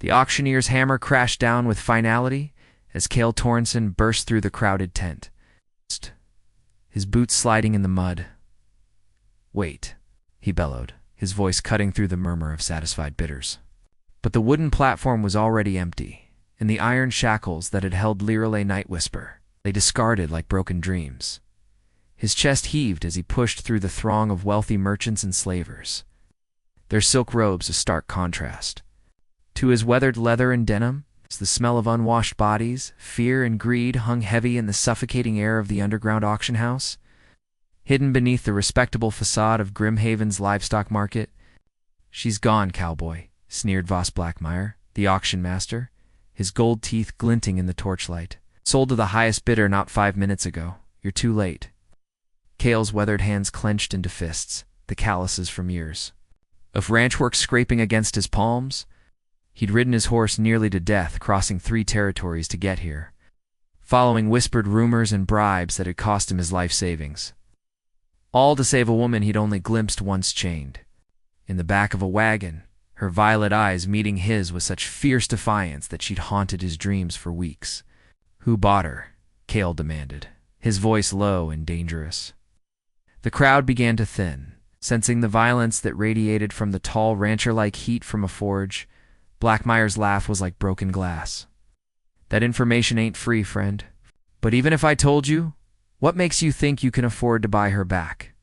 The auctioneer's hammer crashed down with finality as Cale Torrenson burst through the crowded tent, his boots sliding in the mud. "Wait," he bellowed, his voice cutting through the murmur of satisfied bidders. But the wooden platform was already empty, and the iron shackles that had held Lirelei Nightwhisper lay discarded like broken dreams. His chest heaved as he pushed through the throng of wealthy merchants and slavers, their silk robes a stark contrast. To his weathered leather and denim, the smell of unwashed bodies, fear and greed hung heavy in the suffocating air of the underground auction house. Hidden beneath the respectable facade of Grimhaven's livestock market. "She's gone, cowboy," sneered Voss Blackmire, the auction master, his gold teeth glinting in the torchlight. "Sold to the highest bidder not 5 minutes ago. You're too late." Cale's weathered hands clenched into fists, the calluses from years of ranch work scraping against his palms. He'd ridden his horse nearly to death, crossing 3 territories to get here, following whispered rumors and bribes that had cost him his life savings. All to save a woman he'd only glimpsed once chained, in the back of a wagon, her violet eyes meeting his with such fierce defiance that she'd haunted his dreams for weeks. "Who bought her?" Cale demanded, his voice low and dangerous. The crowd began to thin, sensing the violence that radiated from the tall rancher-like heat from a forge. Blackmire's laugh was like broken glass. "That information ain't free, friend. But even if I told you, what makes you think you can afford to buy her back?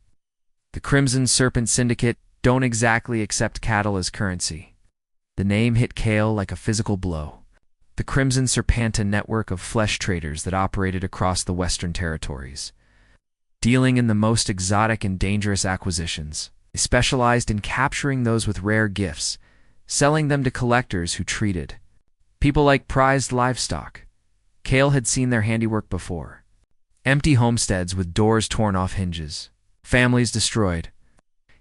The Crimson Serpent Syndicate don't exactly accept cattle as currency." The name hit Cale like a physical blow. The Crimson Serpenta network of flesh traders that operated across the Western Territories, dealing in the most exotic and dangerous acquisitions. They specialized in capturing those with rare gifts, selling them to collectors who treated people like prized livestock. Cale had seen their handiwork before. Empty homesteads with doors torn off hinges, families destroyed.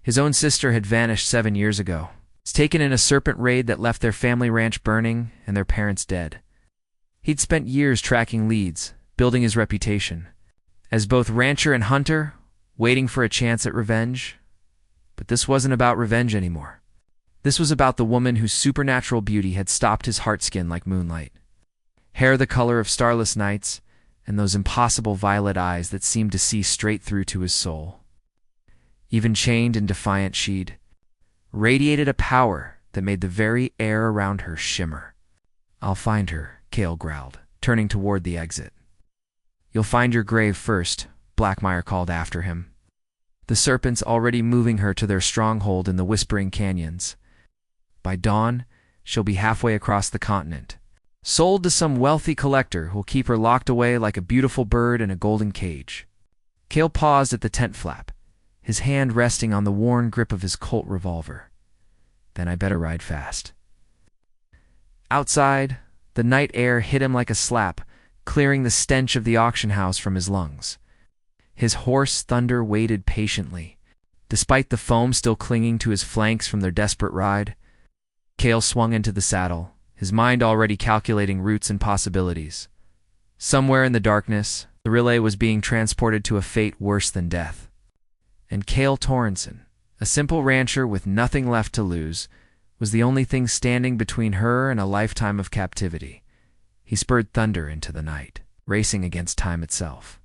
His own sister had vanished 7 years ago. It's taken in a serpent raid that left their family ranch burning and their parents dead. He'd spent years tracking leads, building his reputation as both rancher and hunter, waiting for a chance at revenge. But this wasn't about revenge anymore. This was about the woman whose supernatural beauty had stopped his heart skin like moonlight. Hair the color of starless nights, and those impossible violet eyes that seemed to see straight through to his soul. Even chained and defiant, she'd radiated a power that made the very air around her shimmer. "I'll find her," Cale growled, turning toward the exit. "You'll find your grave first," Blackmire called after him. "The serpents already moving her to their stronghold in the Whispering Canyons. By dawn, she'll be halfway across the continent, sold to some wealthy collector who'll keep her locked away like a beautiful bird in a golden cage." Cale paused at the tent flap, his hand resting on the worn grip of his Colt revolver. "Then I better ride fast." Outside, the night air hit him like a slap, clearing the stench of the auction house from his lungs. His horse Thunder waited patiently, despite the foam still clinging to his flanks from their desperate ride. Cale swung into the saddle, his mind already calculating routes and possibilities. Somewhere in the darkness, the relay was being transported to a fate worse than death. And Cale Torrenson, a simple rancher with nothing left to lose, was the only thing standing between her and a lifetime of captivity. He spurred Thunder into the night, racing against time itself.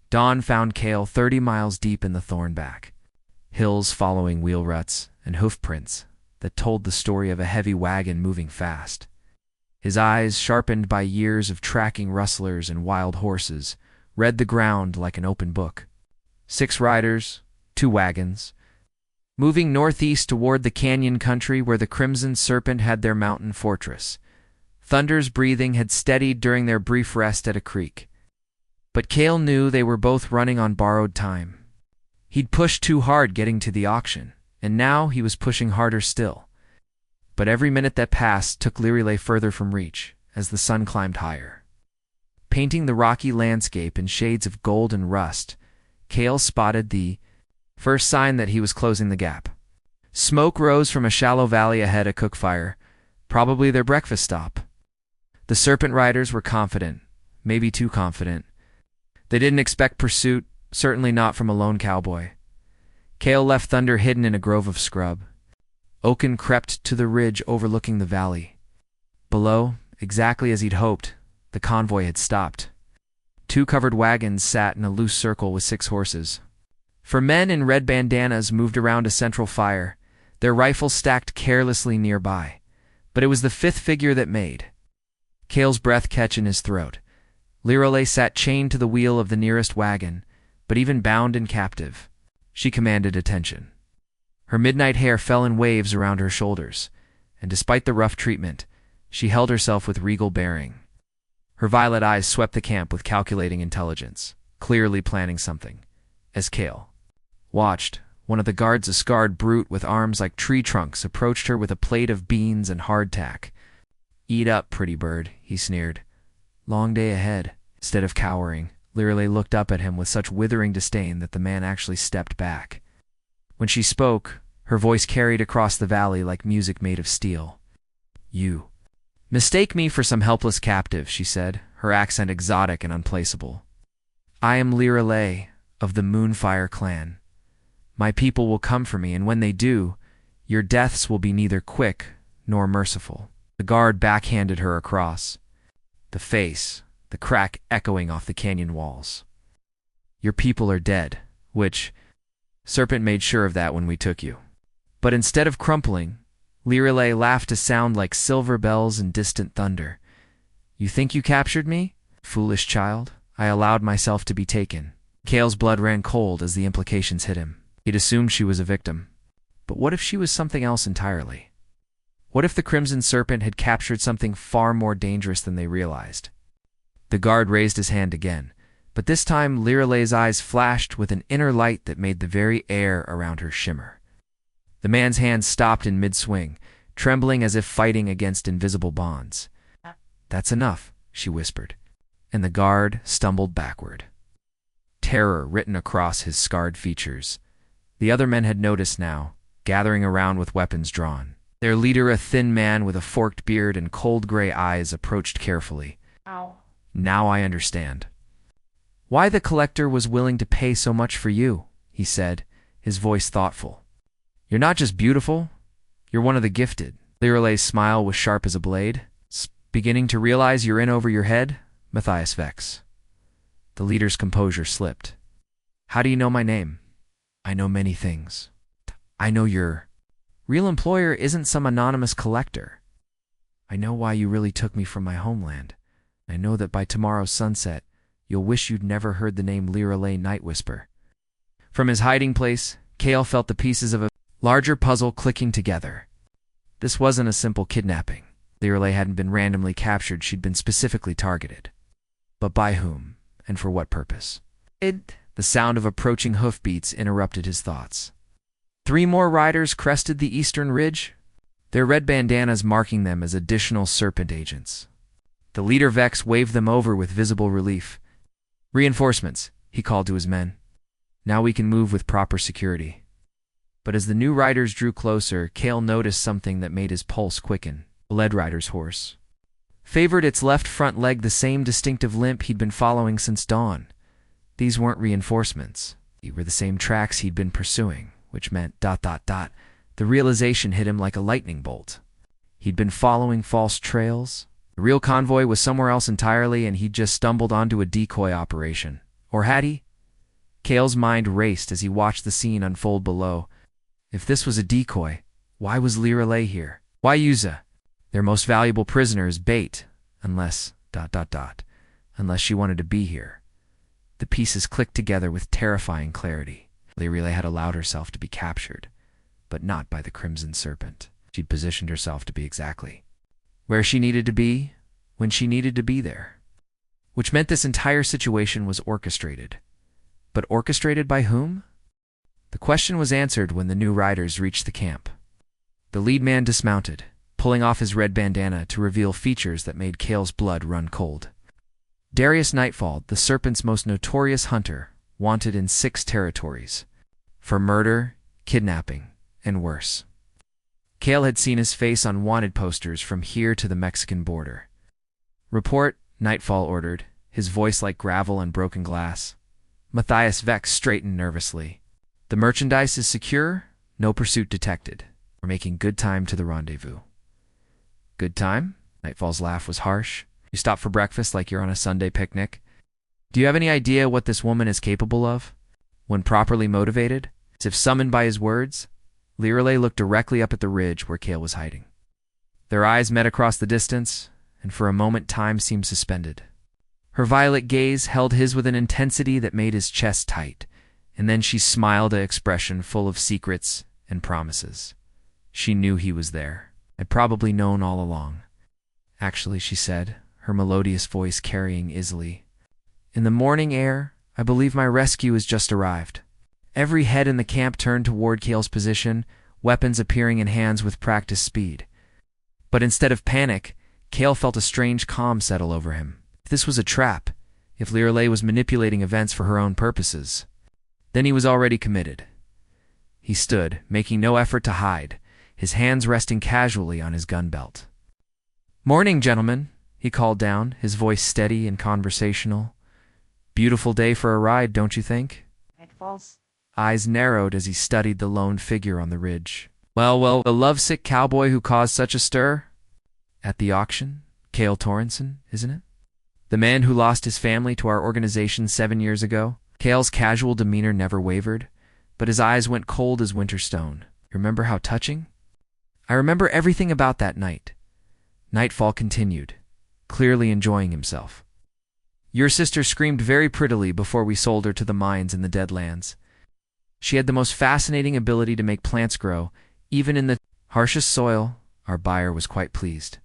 Dawn found Cale 30 miles deep in the Thornback, hills following wheel ruts and hoof prints that told the story of a heavy wagon moving fast. His eyes, sharpened by years of tracking rustlers and wild horses, read the ground like an open book. 6 riders, 2 wagons, moving northeast toward the canyon country where the Crimson Serpent had their mountain fortress. Thunder's breathing had steadied during their brief rest at a creek. But Cale knew they were both running on borrowed time. He'd pushed too hard getting to the auction, and now he was pushing harder still. But every minute that passed took Lirelei further from reach as the sun climbed higher. Painting the rocky landscape in shades of gold and rust, Cale spotted the first sign that he was closing the gap. Smoke rose from a shallow valley ahead, a cook fire, probably their breakfast stop. The Serpent Riders were confident, maybe too confident. They didn't expect pursuit, certainly not from a lone cowboy. Cale left Thunder hidden in a grove of scrub. Oaken crept to the ridge overlooking the valley, Below, exactly as he'd hoped, the convoy had stopped. 2 covered wagons sat in a loose circle with 6 horses. 4 men in red bandanas moved around a central fire, their rifles stacked carelessly nearby. But it was the 5th figure that made Cale's breath catch in his throat. Lirale sat chained to the wheel of the nearest wagon, but even bound and captive, she commanded attention. Her midnight hair fell in waves around her shoulders, and despite the rough treatment, she held herself with regal bearing. Her violet eyes swept the camp with calculating intelligence, clearly planning something. As Cale watched, one of the guards, a scarred brute with arms like tree trunks, approached her with a plate of beans and hardtack. "Eat up, pretty bird," he sneered. "Long day ahead." Instead of cowering, Lirale looked up at him with such withering disdain that the man actually stepped back. When she spoke, her voice carried across the valley like music made of steel. "You mistake me for some helpless captive," she said, her accent exotic and unplaceable. "I am Lirale of the Moonfire clan. My people will come for me, and when they do, your deaths will be neither quick nor merciful." The guard backhanded her across, the face, the crack echoing off the canyon walls. "Your people are dead, which Serpent made sure of that when we took you." But instead of crumpling, Lirale laughed a sound like silver bells and distant thunder. "You think you captured me? Foolish child. I allowed myself to be taken." Cale's blood ran cold as the implications hit him. He'd assumed she was a victim. But what if she was something else entirely? What if the Crimson Serpent had captured something far more dangerous than they realized? The guard raised his hand again, but this time Lirale's eyes flashed with an inner light that made the very air around her shimmer. The man's hand stopped in mid-swing, trembling as if fighting against invisible bonds. "That's enough," she whispered, and the guard stumbled backward, terror written across his scarred features. The other men had noticed now, gathering around with weapons drawn. Their leader, a thin man with a forked beard and cold gray eyes, approached carefully. Ow. "Now I understand why the collector was willing to pay so much for you," he said, his voice thoughtful. "You're not just beautiful, you're one of the gifted." Lirale's smile was sharp as a blade. "Beginning to realize you're in over your head, Matthias Vex?" The leader's composure slipped. "How do you know my name?" "I know many things. I know your real employer isn't some anonymous collector. I know why you really took me from my homeland. I know that by tomorrow's sunset, you'll wish you'd never heard the name Lirale Night Whisper." From his hiding place, Cale felt the pieces of a larger puzzle clicking together. This wasn't a simple kidnapping. Lirale hadn't been randomly captured, she'd been specifically targeted. But by whom, and for what purpose? The sound of approaching hoofbeats interrupted his thoughts. 3 more riders crested the eastern ridge, their red bandanas marking them as additional Serpent agents. The leader Vex waved them over with visible relief. "Reinforcements," he called to his men. "Now we can move with proper security." But as the new riders drew closer, Cale noticed something that made his pulse quicken. The lead rider's horse favored its left front leg, the same distinctive limp he'd been following since dawn. These weren't reinforcements. They were the same tracks he'd been pursuing, which meant ... The realization hit him like a lightning bolt. He'd been following false trails. The real convoy was somewhere else entirely, and he'd just stumbled onto a decoy operation. Or had he? Cale's mind raced as he watched the scene unfold below. If this was a decoy, why was Lirale here? Why use their most valuable prisoner as bait? Unless ... unless she wanted to be here. The pieces clicked together with terrifying clarity. Lirale had allowed herself to be captured, but not by the Crimson Serpent. She'd positioned herself to be exactly where she needed to be, when she needed to be there. Which meant this entire situation was orchestrated. But orchestrated by whom? The question was answered when the new riders reached the camp. The lead man dismounted, pulling off his red bandana to reveal features that made Cale's blood run cold. Darius Nightfall, the Serpent's most notorious hunter, wanted in 6 territories, for murder, kidnapping, and worse. Cale had seen his face on wanted posters from here to the Mexican border. "Report," Nightfall ordered, his voice like gravel and broken glass. Matthias Vex straightened nervously. "The merchandise is secure, no pursuit detected. We're making good time to the rendezvous." "Good time?" Nightfall's laugh was harsh. You stop for breakfast like you're on a Sunday picnic. Do you have any idea what this woman is capable of? When properly motivated, as if summoned by his words, Lirelei looked directly up at the ridge where Cale was hiding. Their eyes met across the distance, and for a moment time seemed suspended. Her violet gaze held his with an intensity that made his chest tight, and then she smiled an expression full of secrets and promises. She knew he was there. I'd probably known all along. Actually, she said, her melodious voice carrying easily. In the morning air, I believe my rescue has just arrived. Every head in the camp turned toward Cale's position, weapons appearing in hands with practiced speed. But instead of panic, Cale felt a strange calm settle over him. If this was a trap, if Lirelei was manipulating events for her own purposes, then he was already committed. He stood, making no effort to hide, his hands resting casually on his gun belt. "Morning, gentlemen," he called down, his voice steady and conversational. "Beautiful day for a ride, don't you think?" Nightfall's Eyes narrowed as he studied the lone figure on the ridge. Well, the lovesick cowboy who caused such a stir? At the auction? Cale Torrenson, isn't it? The man who lost his family to our organization 7 years ago? Cale's casual demeanor never wavered, but his eyes went cold as winter stone. You remember how touching? I remember everything about that night. Nightfall continued, clearly enjoying himself. Your sister screamed very prettily before we sold her to the mines in the Deadlands. She had the most fascinating ability to make plants grow, even in the harshest soil. Our buyer was quite pleased.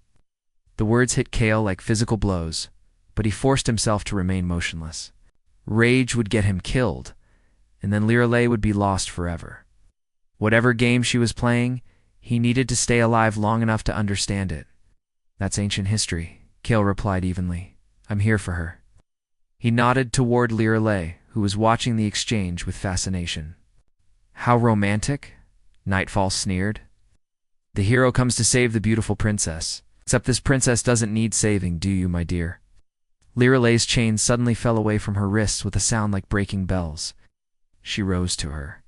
The words hit Cale like physical blows, but he forced himself to remain motionless. Rage would get him killed, and then Lirelei would be lost forever. Whatever game she was playing, he needed to stay alive long enough to understand it. That's ancient history, Cale replied evenly. I'm here for her. He nodded toward Lirelei, who was watching the exchange with fascination. How romantic, Nightfall sneered. The hero comes to save the beautiful princess. Except this princess doesn't need saving, do you, my dear? Lirelei's chain suddenly fell away from her wrists with a sound like breaking bells. She rose to her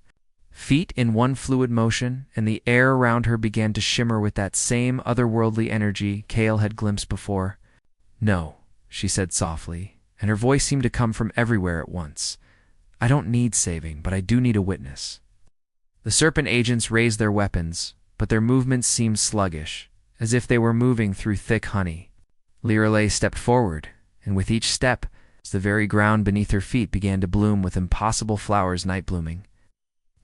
feet in one fluid motion, and the air around her began to shimmer with that same otherworldly energy Cale had glimpsed before. No, she said softly, and her voice seemed to come from everywhere at once. I don't need saving, but I do need a witness. The serpent agents raised their weapons, but their movements seemed sluggish, as if they were moving through thick honey. Lirelei stepped forward, and with each step, the very ground beneath her feet began to bloom with impossible flowers night blooming.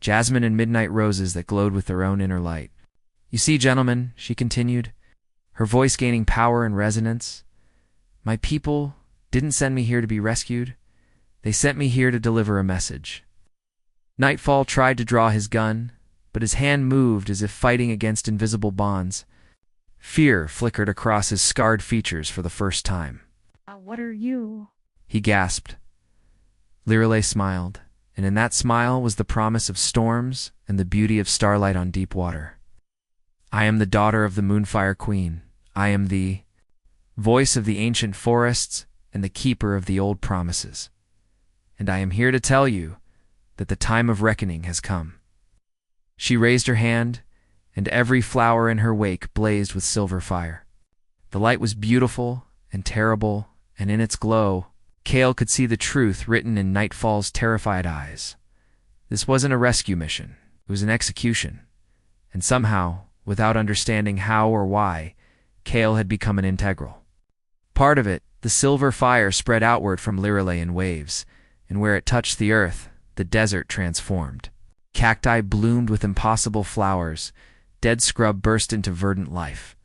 Jasmine and midnight roses that glowed with their own inner light. You see, gentlemen, she continued, her voice gaining power and resonance, my people didn't send me here to be rescued. They sent me here to deliver a message. Nightfall tried to draw his gun, but his hand moved as if fighting against invisible bonds. Fear flickered across his scarred features for the first time. What are you? He gasped. Lirelei smiled, and in that smile was the promise of storms and the beauty of starlight on deep water. I am the daughter of the Moonfire Queen. I am the voice of the ancient forests and the keeper of the old promises. And I am here to tell you that the time of reckoning has come. She raised her hand, and every flower in her wake blazed with silver fire. The light was beautiful and terrible, and in its glow, Cale could see the truth written in Nightfall's terrified eyes. This wasn't a rescue mission, it was an execution. And somehow, without understanding how or why, Cale had become an integral part of it. The silver fire spread outward from Lirelei in waves, and where it touched the earth, the desert transformed. Cacti bloomed with impossible flowers, dead scrub burst into verdant life,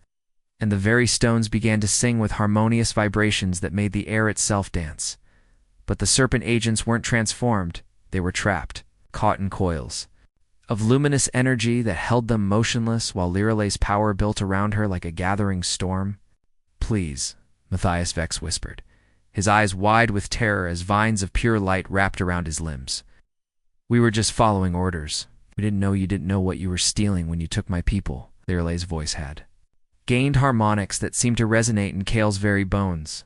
and the very stones began to sing with harmonious vibrations that made the air itself dance. But the serpent agents weren't transformed, they were trapped, caught in coils of luminous energy that held them motionless while Lirelei's power built around her like a gathering storm. Please, Matthias Vex whispered, his eyes wide with terror as vines of pure light wrapped around his limbs. We were just following orders. We didn't know you didn't know what you were stealing when you took my people, Lirelei's voice had gained harmonics that seemed to resonate in Cale's very bones.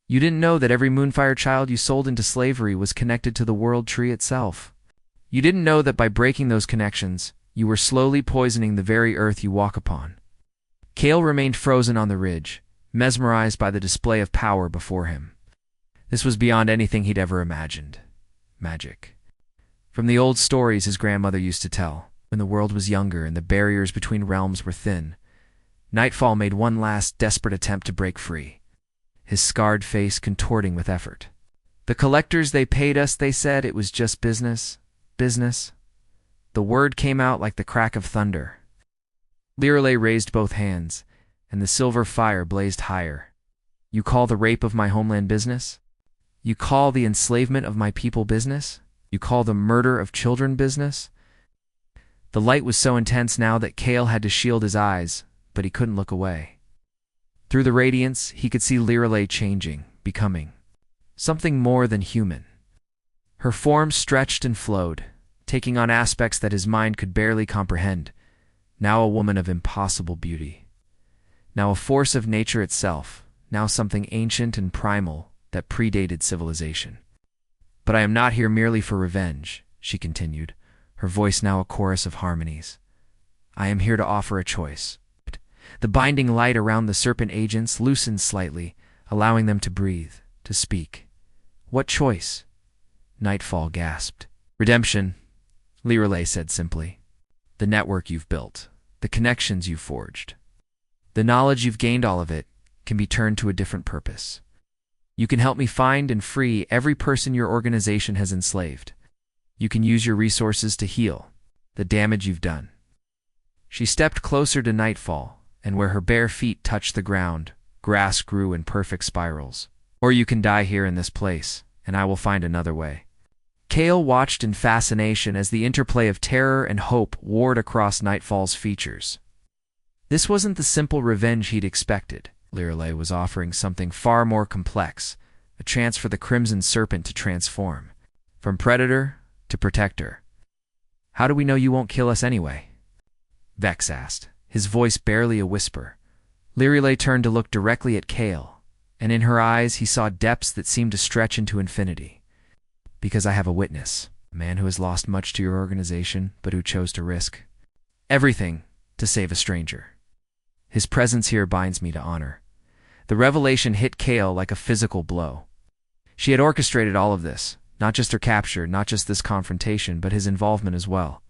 You didn't know that every Moonfire child you sold into slavery was connected to the world tree itself. You didn't know that by breaking those connections, you were slowly poisoning the very earth you walk upon. Cale remained frozen on the ridge, mesmerized by the display of power before him. This was beyond anything he'd ever imagined. Magic. From the old stories his grandmother used to tell, when the world was younger and the barriers between realms were thin, Nightfall made one last desperate attempt to break free, his scarred face contorting with effort. "The collectors, they paid us, they said it was just business. Business." The word came out like the crack of thunder. Lirelei raised both hands, and the silver fire blazed higher. "You call the rape of my homeland business? You call the enslavement of my people business? You call the murder of children business?" The light was so intense now that Cale had to shield his eyes, but he couldn't look away. Through the radiance, he could see Lirelei changing, becoming something more than human. Her form stretched and flowed, taking on aspects that his mind could barely comprehend. Now a woman of impossible beauty. Now a force of nature itself. Now something ancient and primal that predated civilization. "But I am not here merely for revenge," she continued, her voice now a chorus of harmonies. "I am here to offer a choice." The binding light around the serpent agents loosened slightly, allowing them to breathe, to speak. "What choice?" Nightfall gasped. "Redemption," Lirelei said simply. "The network you've built, the connections you've forged, the knowledge you've gained, all of it can be turned to a different purpose. You can help me find and free every person your organization has enslaved. You can use your resources to heal the damage you've done." She stepped closer to Nightfall, and where her bare feet touched the ground, grass grew in perfect spirals. "Or you can die here in this place, and I will find another way." Cale watched in fascination as the interplay of terror and hope warred across Nightfall's features. This wasn't the simple revenge he'd expected. Lirelei was offering something far more complex, a chance for the Crimson Serpent to transform, from predator to protector. "How do we know you won't kill us anyway?" Vex asked, his voice barely a whisper. Lirelei turned to look directly at Cale, and in her eyes he saw depths that seemed to stretch into infinity. "Because I have a witness, a man who has lost much to your organization, but who chose to risk everything to save a stranger. His presence here binds me to honor." The revelation hit Cale like a physical blow. She had orchestrated all of this, not just her capture, not just this confrontation, but his involvement as well.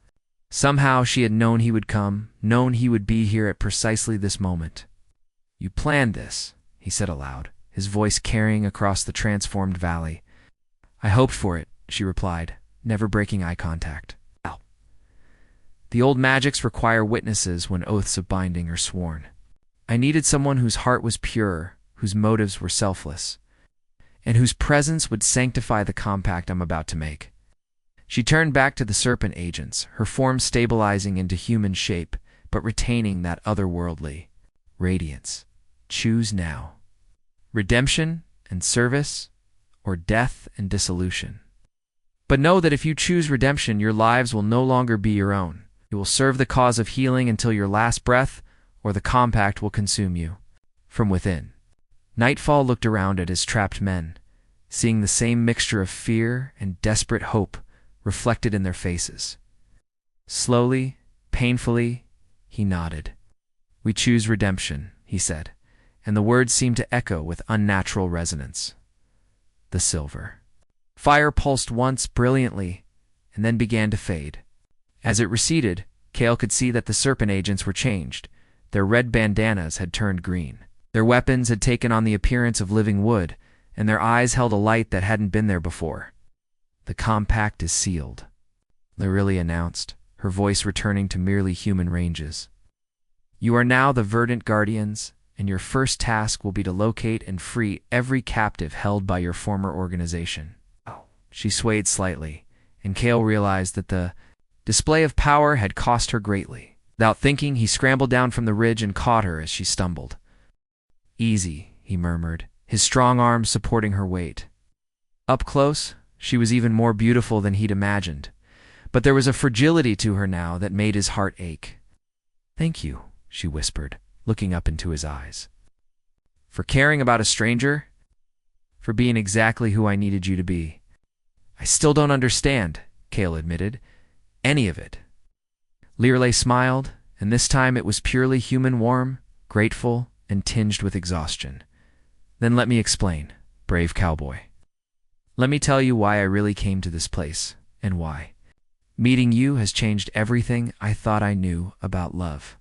Somehow she had known he would come, known he would be here at precisely this moment. "You planned this," he said aloud, his voice carrying across the transformed valley. "I hoped for it," she replied, never breaking eye contact. "Ow." The old magics require witnesses when oaths of binding are sworn. I needed someone whose heart was pure, whose motives were selfless, and whose presence would sanctify the compact I'm about to make. She turned back to the serpent agents, her form stabilizing into human shape, but retaining that otherworldly radiance. "Choose now. Redemption and service, or death and dissolution. But know that if you choose redemption, your lives will no longer be your own. You will serve the cause of healing until your last breath, or the compact will consume you." From within, Nightfall looked around at his trapped men, seeing the same mixture of fear and desperate hope reflected in their faces. Slowly, painfully, he nodded. "We choose redemption," he said, and the words seemed to echo with unnatural resonance. The silver fire pulsed once brilliantly, and then began to fade. As it receded, Cale could see that the serpent agents were changed. Their red bandanas had turned green. Their weapons had taken on the appearance of living wood, and their eyes held a light that hadn't been there before. "The compact is sealed," Lirelei announced, her voice returning to merely human ranges. "You are now the verdant guardians, and your first task will be to locate and free every captive held by your former organization." She swayed slightly, and Cale realized that the display of power had cost her greatly. Without thinking, he scrambled down from the ridge and caught her as she stumbled. "Easy," he murmured, his strong arms supporting her weight. Up close, she was even more beautiful than he'd imagined, but there was a fragility to her now that made his heart ache. "Thank you," she whispered, looking up into his eyes. "For caring about a stranger? For being exactly who I needed you to be." "I still don't understand," Cale admitted. "Any of it." Lirelei smiled, and this time it was purely human, warm, grateful, and tinged with exhaustion. Then let me explain, brave cowboy. Let me tell you why I really came to this place, and why. Meeting you has changed everything I thought I knew about love.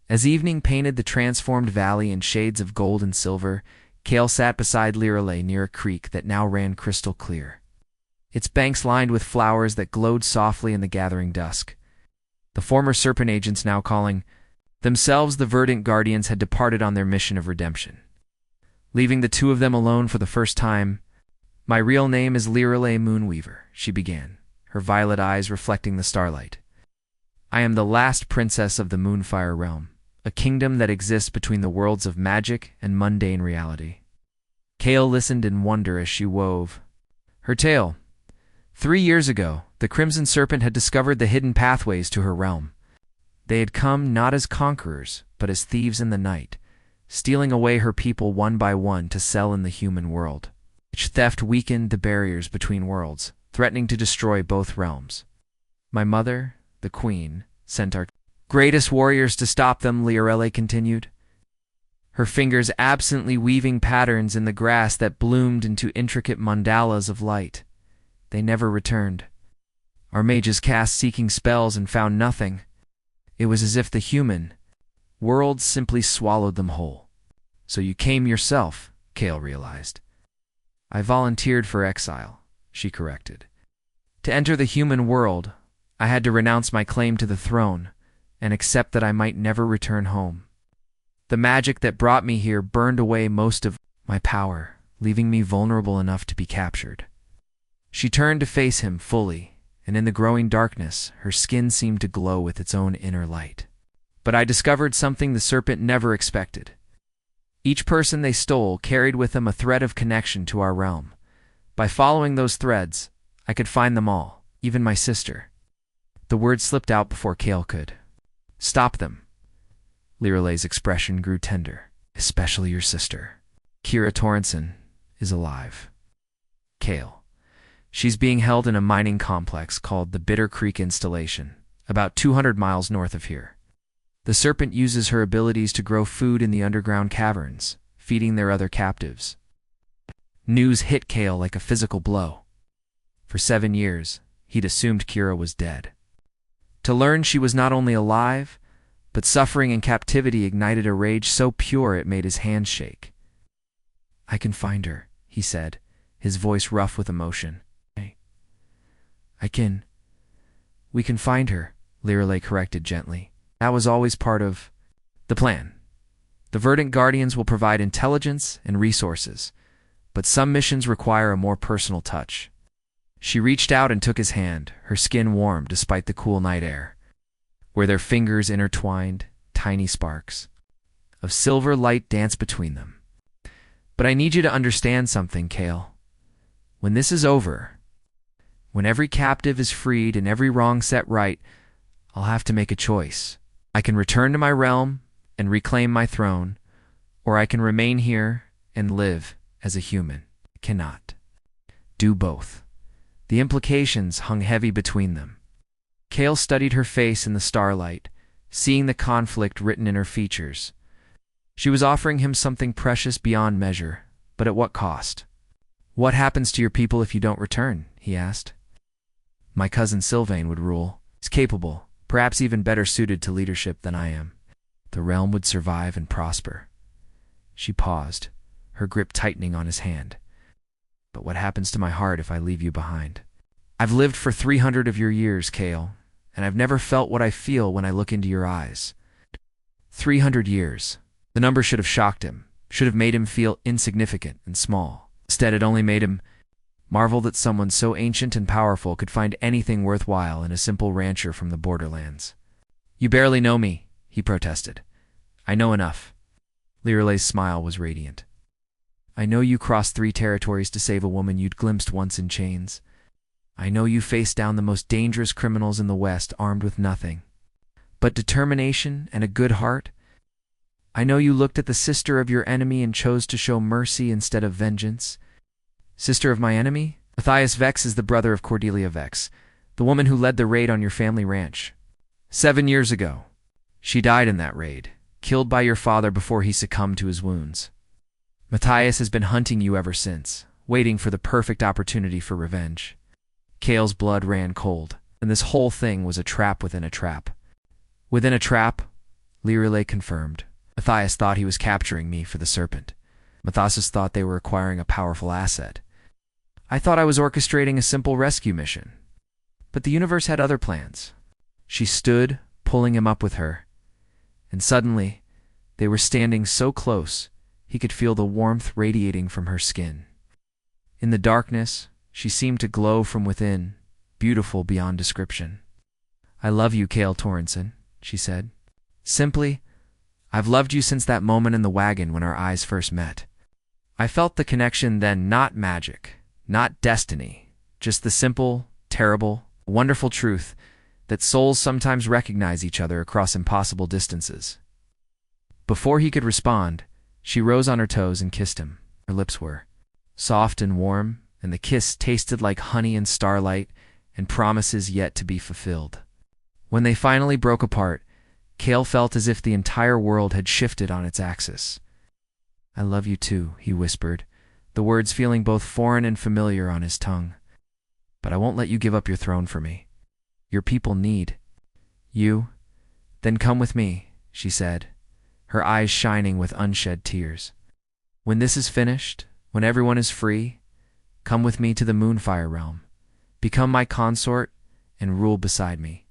As evening painted the transformed valley in shades of gold and silver, Cale sat beside Lirelei near a creek that now ran crystal clear. Its banks lined with flowers that glowed softly in the gathering dusk. The former serpent agents now calling themselves the verdant guardians had departed on their mission of redemption. Leaving the two of them alone for the first time, "My real name is Lirelei Moonweaver," she began, her violet eyes reflecting the starlight. "I am the last princess of the Moonfire realm, a kingdom that exists between the worlds of magic and mundane reality." Cale listened in wonder as she wove her tale. 3 years ago, the Crimson Serpent had discovered the hidden pathways to her realm. They had come not as conquerors, but as thieves in the night, stealing away her people one by one to sell in the human world. Each theft weakened the barriers between worlds, threatening to destroy both realms. "My mother, the Queen, sent our greatest warriors to stop them," Lirelei continued, her fingers absently weaving patterns in the grass that bloomed into intricate mandalas of light. "They never returned. Our mages cast seeking spells and found nothing. It was as if the human world simply swallowed them whole." "So you came yourself," Cale realized. "I volunteered for exile," she corrected. "To enter the human world, I had to renounce my claim to the throne and accept that I might never return home. The magic that brought me here burned away most of my power, leaving me vulnerable enough to be captured." She turned to face him fully, and in the growing darkness, her skin seemed to glow with its own inner light. "But I discovered something the serpent never expected. Each person they stole carried with them a thread of connection to our realm. By following those threads, I could find them all, even my sister." The words slipped out before Cale could stop them. Lirelei's expression grew tender. "Especially your sister. Kira Torrenson is alive. Cale. She's being held in a mining complex called the Bitter Creek Installation, about 200 miles north of here. The serpent uses her abilities to grow food in the underground caverns, feeding their other captives." News hit Cale like a physical blow. For 7 years, he'd assumed Kira was dead. To learn she was not only alive, but suffering in captivity ignited a rage so pure it made his hands shake. "I can find her," he said, his voice rough with emotion. We can find her," Lirelei corrected gently. "That was always part of the plan. The Verdant Guardians will provide intelligence and resources, but some missions require a more personal touch." She reached out and took his hand, her skin warm despite the cool night air. Where their fingers intertwined, tiny sparks of silver light danced between them. "But I need you to understand something, Cale. When this is over, when every captive is freed and every wrong set right, I'll have to make a choice. I can return to my realm and reclaim my throne, or I can remain here and live as a human. I cannot do both." The implications hung heavy between them. Cale studied her face in the starlight, seeing the conflict written in her features. She was offering him something precious beyond measure, but at what cost? "What happens to your people if you don't return?" he asked. "My cousin Sylvain would rule. He's capable, perhaps even better suited to leadership than I am. The realm would survive and prosper." She paused, her grip tightening on his hand. "But what happens to my heart if I leave you behind? I've lived for 300 of your years, Cale, and I've never felt what I feel when I look into your eyes." 300 years. The number should have shocked him, should have made him feel insignificant and small. Instead, it only made him marvel that someone so ancient and powerful could find anything worthwhile in a simple rancher from the borderlands. "You barely know me," he protested. "I know enough." Lirelei's smile was radiant. "I know you crossed 3 territories to save a woman you'd glimpsed once in chains. I know you faced down the most dangerous criminals in the West armed with nothing but determination and a good heart. I know you looked at the sister of your enemy and chose to show mercy instead of vengeance." "Sister of my enemy?" "Matthias Vex is the brother of Cordelia Vex, the woman who led the raid on your family ranch. 7 years ago. She died in that raid," killed by your father before he succumbed to his wounds. Matthias has been hunting you ever since, waiting for the perfect opportunity for revenge. Kale's blood ran cold, and this whole thing was a trap within a trap. Within a trap, Lireley confirmed. Matthias thought he was capturing me for the serpent. Matthias thought they were acquiring a powerful asset. I thought I was orchestrating a simple rescue mission. But the universe had other plans. She stood, pulling him up with her. And suddenly, they were standing so close, he could feel the warmth radiating from her skin. In the darkness, she seemed to glow from within, beautiful beyond description. I love you, Cale Torrenson, she said. Simply, I've loved you since that moment in the wagon when our eyes first met. I felt the connection then, not magic, not destiny, just the simple, terrible, wonderful truth that souls sometimes recognize each other across impossible distances. Before he could respond, she rose on her toes and kissed him. Her lips were soft and warm, and the kiss tasted like honey and starlight and promises yet to be fulfilled. When they finally broke apart, Cale felt as if the entire world had shifted on its axis. I love you too, he whispered, the words feeling both foreign and familiar on his tongue. But I won't let you give up your throne for me. Your people need you. Then come with me, she said, her eyes shining with unshed tears. When this is finished, when everyone is free, come with me to the Moonfire realm. Become my consort and rule beside me.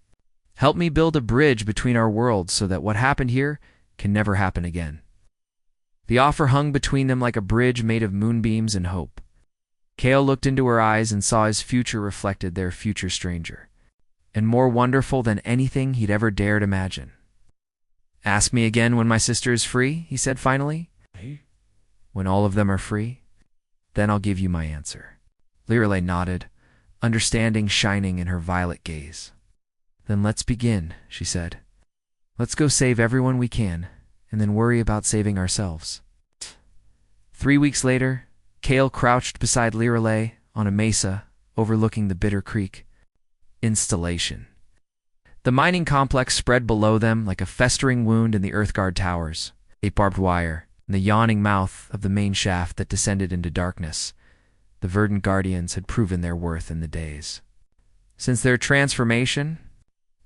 Help me build a bridge between our worlds so that what happened here can never happen again. The offer hung between them like a bridge made of moonbeams and hope. Cale looked into her eyes and saw his future reflected their future stranger, and more wonderful than anything he'd ever dared imagine. Ask me again when my sister is free, he said finally. When all of them are free, then I'll give you my answer. Lireley nodded, understanding shining in her violet gaze. Then let's begin, she said. Let's go save everyone we can, and then worry about saving ourselves. 3 weeks later, Cale crouched beside Lireley on a mesa overlooking the Bitter Creek. Installation. The mining complex spread below them like a festering wound in the Earthguard towers, a barbed wire, and the yawning mouth of the main shaft that descended into darkness. The verdant guardians had proven their worth in the days. Since their transformation,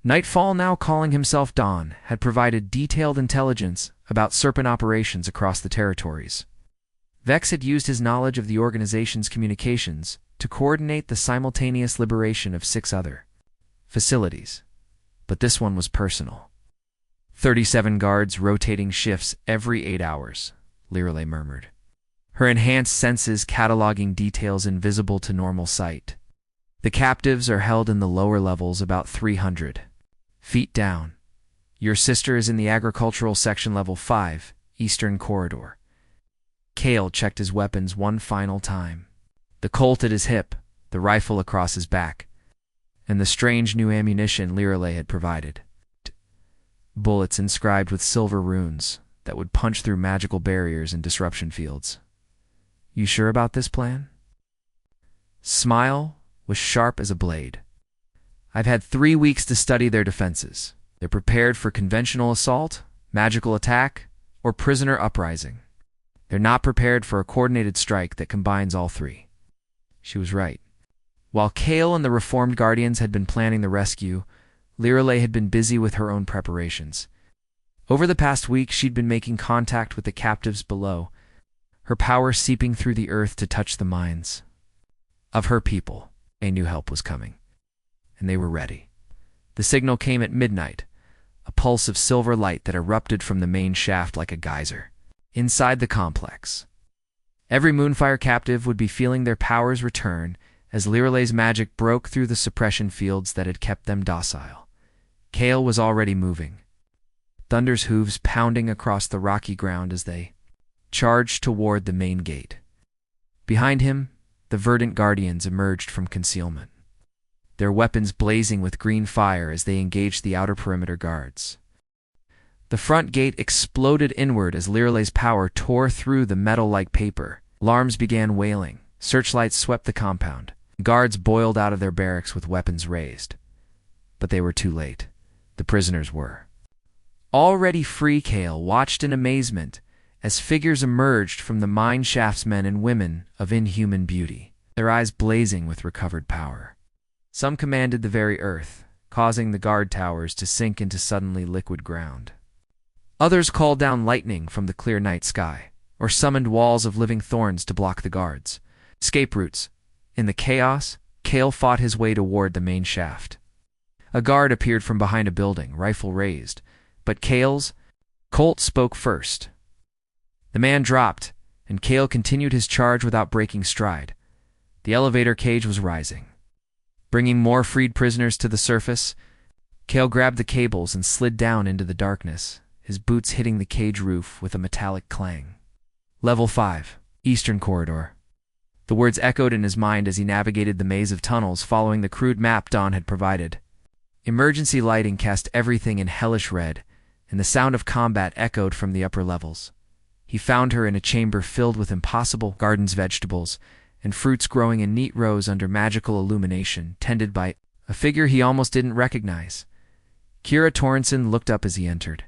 Nightfall, now calling himself Dawn, had provided detailed intelligence about serpent operations across the territories. Vex had used his knowledge of the organization's communications to coordinate the simultaneous liberation of 6 other facilities. But this one was personal. 37 guards rotating shifts every 8 hours, Lireley murmured, her enhanced senses cataloging details invisible to normal sight. The captives are held in the lower levels about 300 feet down. Your sister is in the agricultural section level 5, Eastern Corridor. Cale checked his weapons one final time. The Colt at his hip, the rifle across his back, and the strange new ammunition Lireley had provided. Bullets inscribed with silver runes that would punch through magical barriers and disruption fields. You sure about this plan? Smile was sharp as a blade. I've had 3 weeks to study their defenses. They're prepared for conventional assault, magical attack, or prisoner uprising. They're not prepared for a coordinated strike that combines all 3. She was right. While Cale and the reformed guardians had been planning the rescue, Lireley had been busy with her own preparations. Over the past week, she'd been making contact with the captives below, her power seeping through the earth to touch the minds of her people. A new help was coming, and they were ready. The signal came at midnight, a pulse of silver light that erupted from the main shaft like a geyser. Inside the complex, every Moonfire captive would be feeling their powers return as Lireley's magic broke through the suppression fields that had kept them docile. Cale was already moving, Thunder's hooves pounding across the rocky ground as they charged toward the main gate. Behind him, the verdant guardians emerged from concealment, their weapons blazing with green fire as they engaged the outer perimeter guards. The front gate exploded inward as Lireley's power tore through the metal-like paper. Alarms began wailing. Searchlights swept the compound. Guards boiled out of their barracks with weapons raised. But they were too late. The prisoners were Already free, Kale watched in amazement as figures emerged from the mine shafts, men and women of inhuman beauty, their eyes blazing with recovered power. Some commanded the very earth, causing the guard towers to sink into suddenly liquid ground. Others called down lightning from the clear night sky, or summoned walls of living thorns to block the guards' escape routes. In the chaos, Kale fought his way toward the main shaft. A guard appeared from behind a building, rifle raised, but Kale's Colt spoke first. The man dropped, and Kale continued his charge without breaking stride. The elevator cage was rising. Bringing more freed prisoners to the surface, Kale grabbed the cables and slid down into the darkness, his boots hitting the cage roof with a metallic clang. Level 5, Eastern Corridor. The words echoed in his mind as he navigated the maze of tunnels following the crude map Dawn had provided. Emergency lighting cast everything in hellish red, and the sound of combat echoed from the upper levels. He found her in a chamber filled with impossible gardens, vegetables, and fruits growing in neat rows under magical illumination, tended by a figure he almost didn't recognize. Kira Torrenson looked up as he entered.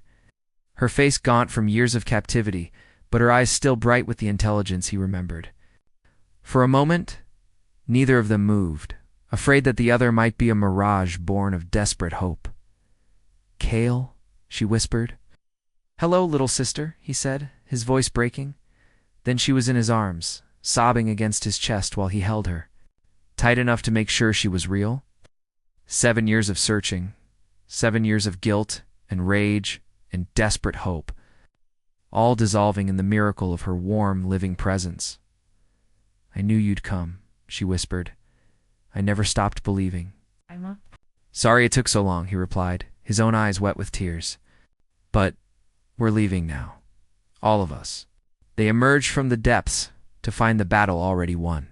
Her face gaunt from years of captivity, but her eyes still bright with the intelligence he remembered. For a moment, neither of them moved, afraid that the other might be a mirage born of desperate hope. "Kale," she whispered. "Hello, little sister," he said, his voice breaking. Then she was in his arms, sobbing against his chest while he held her, tight enough to make sure she was real. 7 years of searching, 7 years of guilt and rage and desperate hope, all dissolving in the miracle of her warm, living presence. "I knew you'd come," she whispered. "I never stopped believing." "Sorry it took so long," he replied, his own eyes wet with tears. "But we're leaving now. All of us." They emerged from the depths to find the battle already won.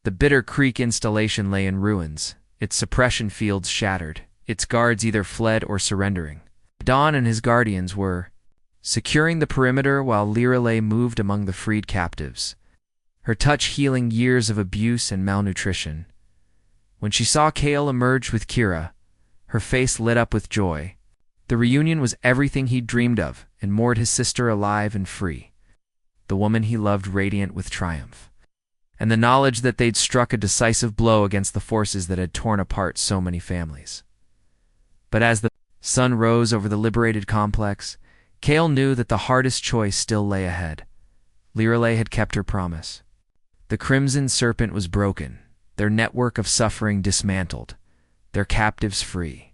The Bitter Creek installation lay in ruins, its suppression fields shattered, its guards either fled or surrendering. Dawn and his guardians were securing the perimeter while Lirelei moved among the freed captives, her touch healing years of abuse and malnutrition. When she saw Kale emerge with Kira, her face lit up with joy. The reunion was everything he'd dreamed of, and moored his sister alive and free, the woman he loved radiant with triumph, and the knowledge that they'd struck a decisive blow against the forces that had torn apart so many families. But as the sun rose over the liberated complex, Kale knew that the hardest choice still lay ahead. Lirelei had kept her promise. The Crimson Serpent was broken, their network of suffering dismantled, their captives free.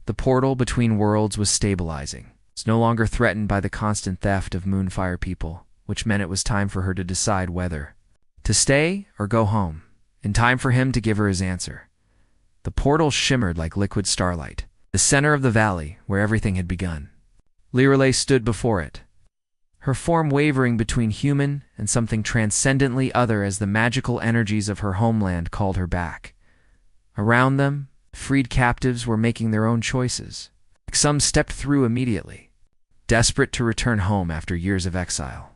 The portal between worlds was stabilizing. It's no longer threatened by the constant theft of Moonfire people, which meant it was time for her to decide whether to stay or go home, and time for him to give her his answer. The portal shimmered like liquid starlight, the center of the valley where everything had begun. Lirelei stood before it, her form wavering between human and something transcendently other as the magical energies of her homeland called her back. Around them, freed captives were making their own choices. Some stepped through immediately, desperate to return home after years of exile.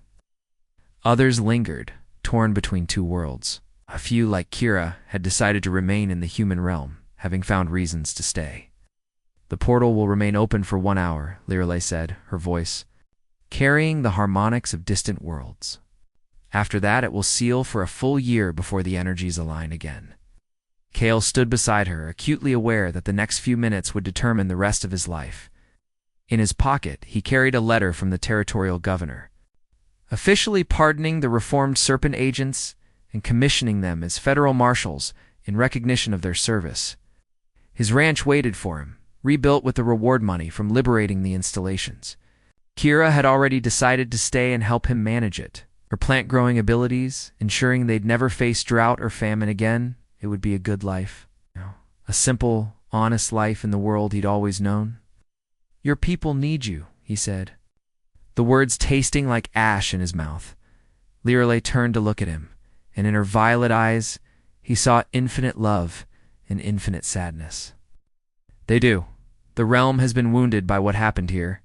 Others lingered, torn between two worlds. A few, like Kira, had decided to remain in the human realm, having found reasons to stay. "The portal will remain open for 1 hour," Lirelei said, her voice carrying the harmonics of distant worlds. "After that, it will seal for a full year before the energies align again." Kale stood beside her, acutely aware that the next few minutes would determine the rest of his life. In his pocket, he carried a letter from the territorial governor, officially pardoning the reformed Serpent agents and commissioning them as federal marshals in recognition of their service. His ranch waited for him, rebuilt with the reward money from liberating the installations. Kira had already decided to stay and help him manage it. Her plant-growing abilities, ensuring they'd never face drought or famine again. It would be a good life. A simple, honest life in the world he'd always known. "Your people need you," he said, the words tasting like ash in his mouth. Lirelei turned to look at him, and in her violet eyes he saw infinite love and infinite sadness. "They do. The realm has been wounded by what happened here,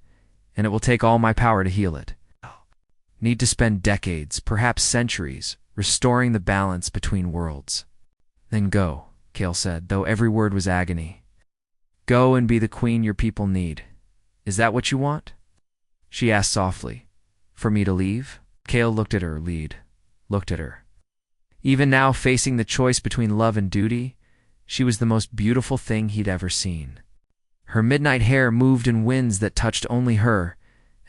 and it will take all my power to heal it. Need to spend decades, perhaps centuries, restoring the balance between worlds." "Then go," Kale said, though every word was agony. "Go and be the queen your people need. Is that what you want? She asked softly. For me to leave? Cale looked at her, looked at her. Even now, facing the choice between love and duty, she was the most beautiful thing he'd ever seen. Her midnight hair moved in winds that touched only her,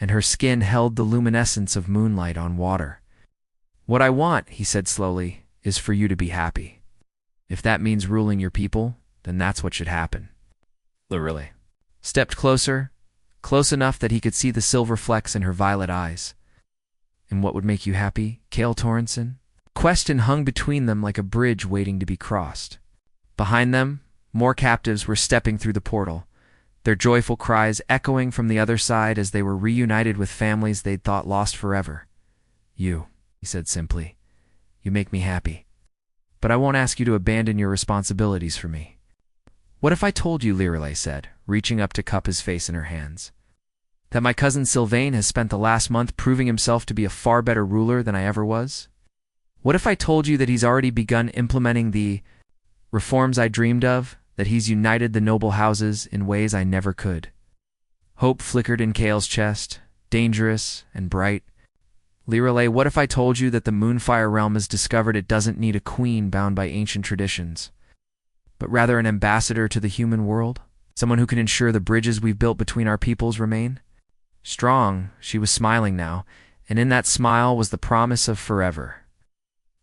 and her skin held the luminescence of moonlight on water. What I want, he said slowly, is for you to be happy. If that means ruling your people, then that's what should happen. Literally. Stepped closer, close enough that he could see the silver flecks in her violet eyes. And what would make you happy, Cale Torrenson? Question hung between them like a bridge waiting to be crossed. Behind them, more captives were stepping through the portal, their joyful cries echoing from the other side as they were reunited with families they'd thought lost forever. You, he said simply, you make me happy. But I won't ask you to abandon your responsibilities for me. What if I told you, Lirelei said, reaching up to cup his face in her hands, that my cousin Sylvain has spent the last month proving himself to be a far better ruler than I ever was? What if I told you that he's already begun implementing the reforms I dreamed of, that he's united the noble houses in ways I never could? Hope flickered in Cale's chest, dangerous and bright. Lirelei, what if I told you that the Moonfire realm has discovered it doesn't need a queen bound by ancient traditions, but rather an ambassador to the human world? Someone who can ensure the bridges we've built between our peoples remain? Strong, she was smiling now, and in that smile was the promise of forever.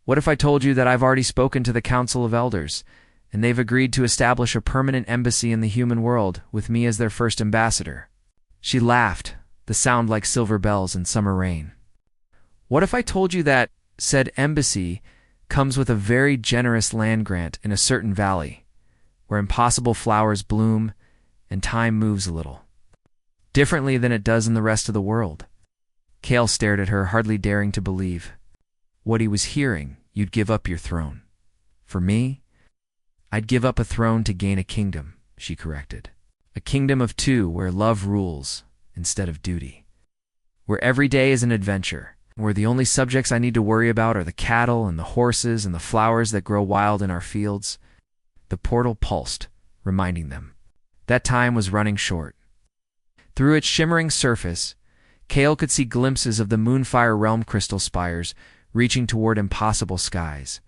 What if I told you that I've already spoken to the Council of Elders, and they've agreed to establish a permanent embassy in the human world, with me as their first ambassador? She laughed, the sound like silver bells in summer rain. What if I told you that said embassy comes with a very generous land grant in a certain valley, where impossible flowers bloom and time moves a little, differently than it does in the rest of the world? Cale stared at her, hardly daring to believe what he was hearing. You'd give up your throne. For me? I'd give up a throne to gain a kingdom, she corrected. A kingdom of two where love rules instead of duty. Where every day is an adventure. Where the only subjects I need to worry about are the cattle and the horses and the flowers that grow wild in our fields. The portal pulsed, reminding them. That time was running short. Through its shimmering surface, Cale could see glimpses of the Moonfire realm crystal spires reaching toward impossible skies.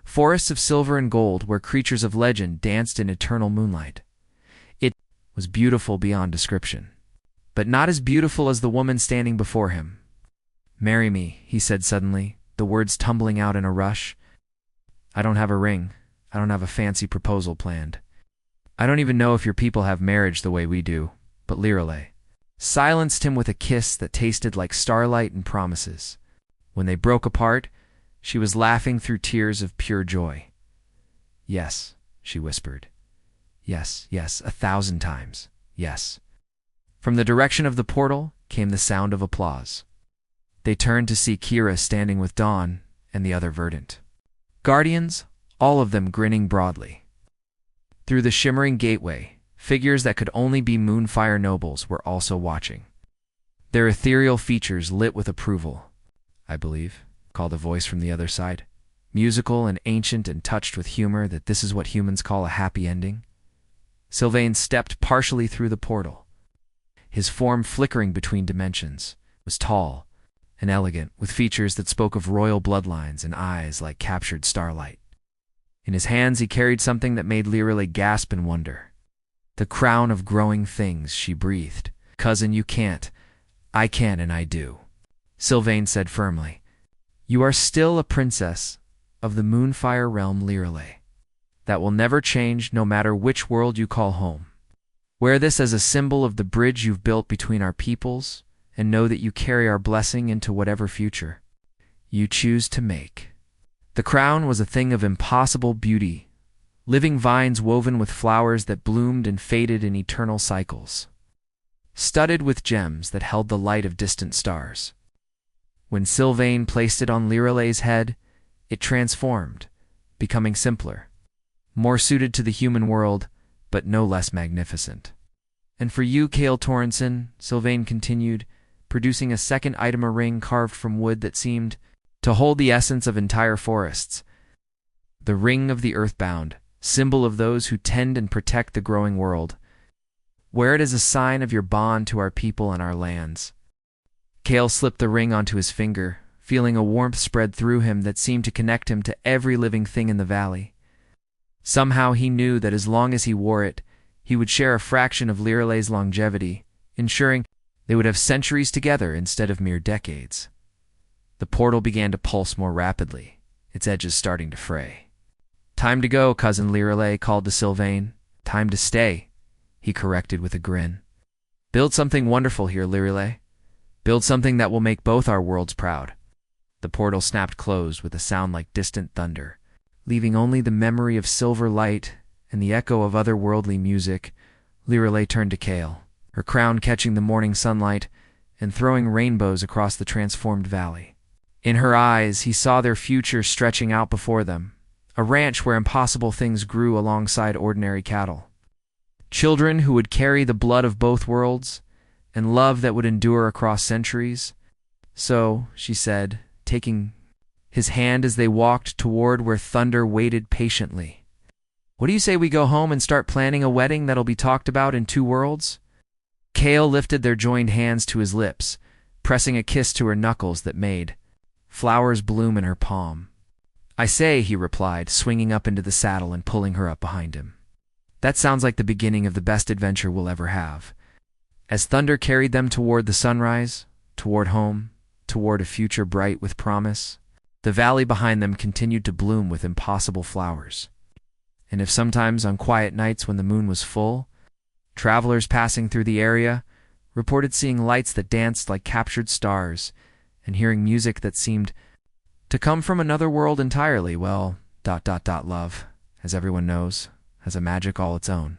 Forests of silver and gold where creatures of legend danced in eternal moonlight. It was beautiful beyond description, but not as beautiful as the woman standing before him. Marry me, he said suddenly, the words tumbling out in a rush. I don't have a ring. I don't have a fancy proposal planned. I don't even know if your people have marriage the way we do, but Lirelei silenced him with a kiss that tasted like starlight and promises. When they broke apart, she was laughing through tears of pure joy. Yes, she whispered. Yes, yes, 1,000 times, yes. From the direction of the portal came the sound of applause. They turned to see Kira standing with Dawn and the other Verdant. Guardians, all of them grinning broadly. Through the shimmering gateway, figures that could only be Moonfire nobles were also watching. Their ethereal features lit with approval. I believe, called a voice from the other side, musical and ancient and touched with humor, that this is what humans call a happy ending. Sylvain stepped partially through the portal. His form flickering between dimensions, was tall and elegant, with features that spoke of royal bloodlines and eyes like captured starlight. In his hands he carried something that made Lirelei gasp in wonder. The crown of growing things, she breathed. Cousin, you can't. I can and I do. Sylvain said firmly. You are still a princess of the Moonfire realm, Lirelei. That will never change no matter which world you call home. Wear this as a symbol of the bridge you've built between our peoples, and know that you carry our blessing into whatever future you choose to make. The crown was a thing of impossible beauty, living vines woven with flowers that bloomed and faded in eternal cycles, studded with gems that held the light of distant stars. When Sylvain placed it on Lirelei's head, it transformed, becoming simpler, more suited to the human world, but no less magnificent. And for you, Cale Torrenson, Sylvain continued, producing a second item, a ring carved from wood that seemed to hold the essence of entire forests. The ring of the earthbound, symbol of those who tend and protect the growing world. Wear it as a sign of your bond to our people and our lands." Kale slipped the ring onto his finger, feeling a warmth spread through him that seemed to connect him to every living thing in the valley. Somehow he knew that as long as he wore it, he would share a fraction of Liralay's longevity, ensuring they would have centuries together instead of mere decades. The portal began to pulse more rapidly, its edges starting to fray. "Time to go, Cousin Liralay," called to Sylvain. "Time to stay," he corrected with a grin. "Build something wonderful here, Liralay. Build something that will make both our worlds proud." The portal snapped closed with a sound like distant thunder, leaving only the memory of silver light and the echo of otherworldly music. Liralay turned to Kale, her crown catching the morning sunlight and throwing rainbows across the transformed valley. In her eyes, he saw their future stretching out before them, a ranch where impossible things grew alongside ordinary cattle. Children who would carry the blood of both worlds, and love that would endure across centuries. "So," she said, taking his hand as they walked toward where thunder waited patiently, "what do you say we go home and start planning a wedding that'll be talked about in two worlds?" Kale lifted their joined hands to his lips, pressing a kiss to her knuckles that made flowers bloom in her palm. "I say," he replied, swinging up into the saddle and pulling her up behind him. "That sounds like the beginning of the best adventure we'll ever have." As thunder carried them toward the sunrise, toward home, toward a future bright with promise, the valley behind them continued to bloom with impossible flowers. And if sometimes on quiet nights when the moon was full, travelers passing through the area reported seeing lights that danced like captured stars and hearing music that seemed to come from another world entirely, well, love, as everyone knows, has a magic all its own.